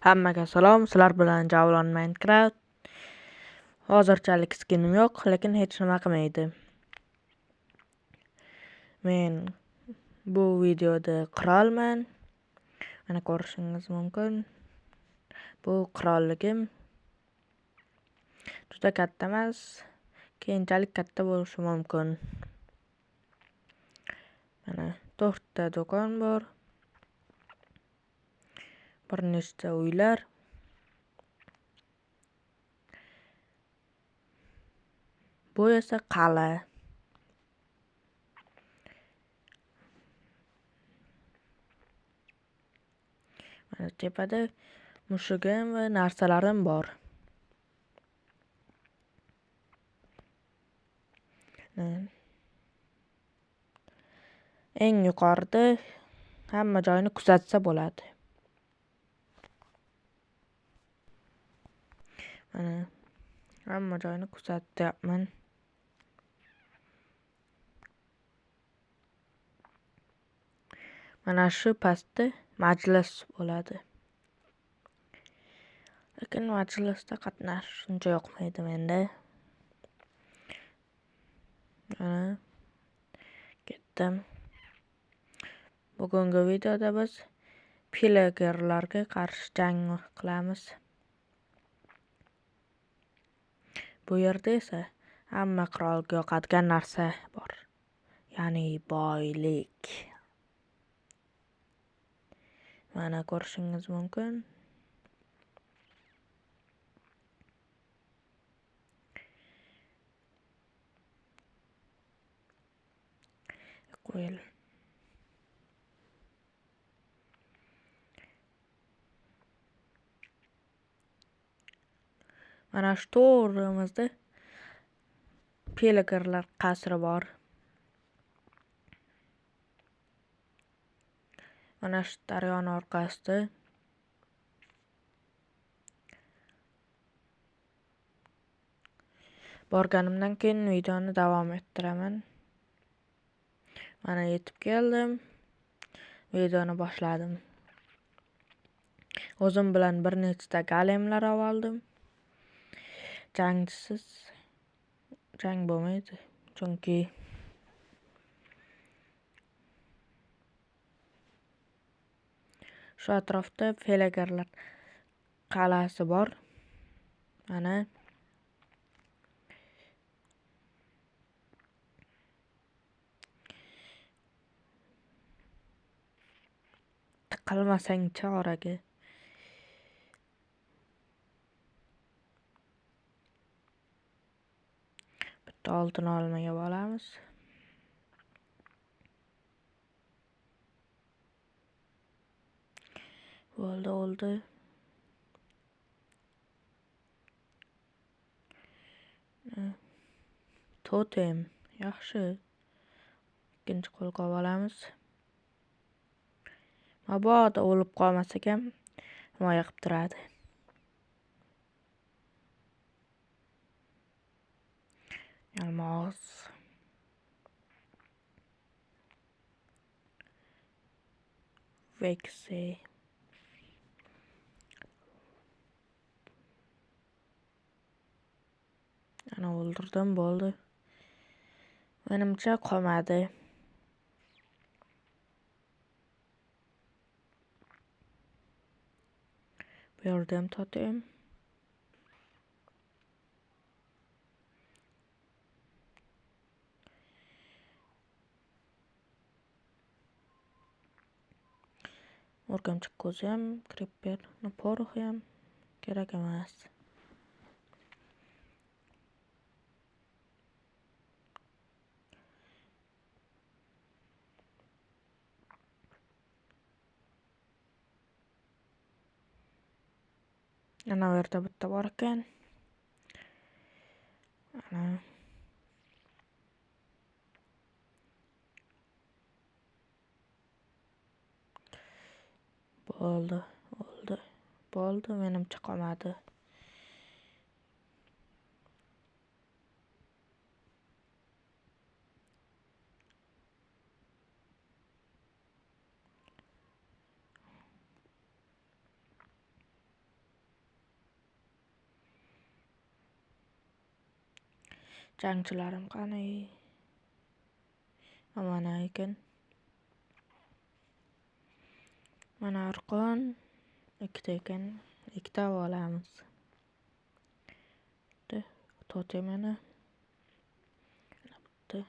Hammaga salom, sizlar bilan Javlon Minecraft. Hozirchalik skinim yo'q, lekin hech nima qilmaydi. Men bu videoda qirolman. Mana ko'rishingiz mumkin. Bu qirolligim. Juda katta emas, keyinchalik katta bo'lishi mumkin. Mana 4 ta do'kon bor. Bir nechta uylar. Bu esa qal'a. Mana tepada mushugim va narsalarim bor. Eng yuqorida hamma joyni kuzatsa bo'ladi. Mana hamma joyni kuzatyapman. Mana shu pastda majlis bo'ladi. Lekin majlisda qatnashish uncha yoqmaydi menda. Mana ketdim. Bugungi videoda biz pillagerlarga qarshi jang qilamiz. Bu yerda esa hamma qirolga yoqadigan narsa bor. Ya'ni boylik. Mana ko'rishingiz mumkin. Qo'yil. Mana shu to'g'rimizda pillagerlar qasri bor. Mana shu daryoning orqasida borganimdan keyin videoni davom ettiraman. Mana yetib keldim. Videoni boshladim. O'zim bilan bir nechta golemlar oldim. Jangsiz jang bo'lmaydi. Chunki shu atrofda pillagerlar qal'asi bor. Mana tiqilmasang-chi oraga. Bitta oltin olmaga olamiz. Bo'ldi. Totem yaxshi. Ikkinchi qo'lqop olamiz. Mabodo o'lib qolmasak ham himoya qilib turadi. Almos. Veksi. Ana o'ldirdim, bo'ldi. Menimcha qolmadi. Bu yerda ham totem. O'rgamchik ko'zi ham, creeper poroxi ham kerak emas. Ana bu yerda bitta bor ekan. Ana bo'ldi. Menimcha qolmadi. Jangchilarim qani? Mana ekan. Mana arqon 2 ekan. 2 olamiz. Totem mana. Bitta.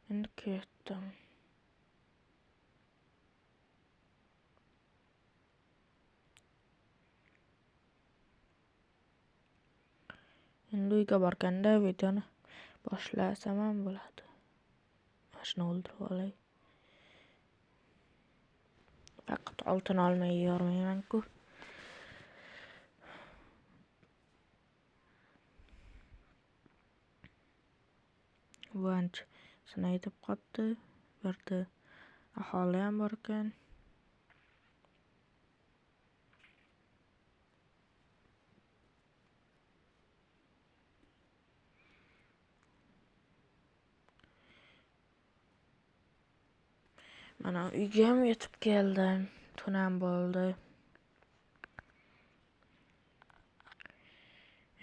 Endi ketdim. Endi uyga borganda videoni boshlasam ham bo'ladi. Mashina o'ldirib olay. Faqat oltin olmay yormayman-ku. Vanch sinaytib qopti. Bu yerda aholi ham bor ekan. Mana uyga ham yetib keldim. Tun ham bo'ldi.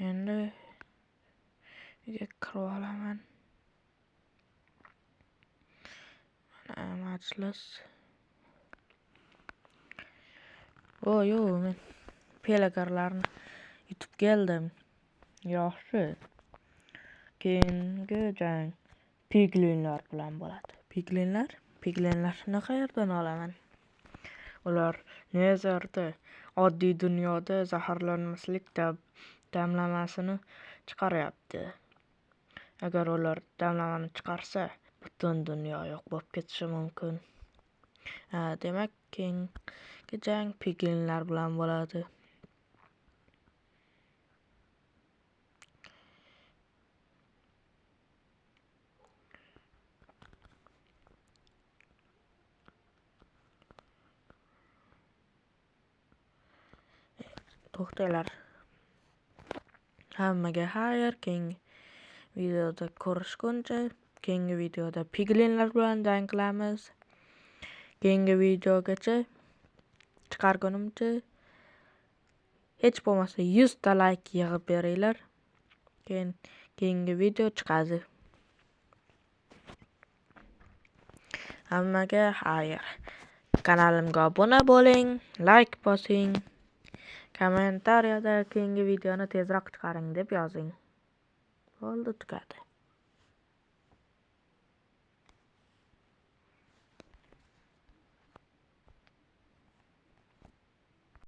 Endi uyga kirib olaman. Mana majlis. Men pelagarlarni yutib keldim. Yaxshi. Keyingi jang piglinlar bilan bo'ladi. Piglinlarni qayerdan olaman? Ular nezarda oddiy dunyoda zaharlanmaslik damlamasini chiqaryapti. Agar ular damlamani chiqarsa, butun dunyo yo'q bo'lib ketishi mumkin. Demak, keyingi jang piglinlar bilan bo'ladi. To'xtanglar. Hammaga xayr. Keyingi videoda ko'rishguncha, keyingi videoda piglinlar bilan jang qilamiz. Keyingi videogacha chiqargunimcha hech bo'lmasa 100 ta like yig'ib beringlar. Keyingi video chiqadi. Hammaga xayr. Kanalimga obuna bo'ling, like bosing. Kommentariyada keyingi videoni tezroq chiqaring deb yozing. Bo'ldi, tugadi.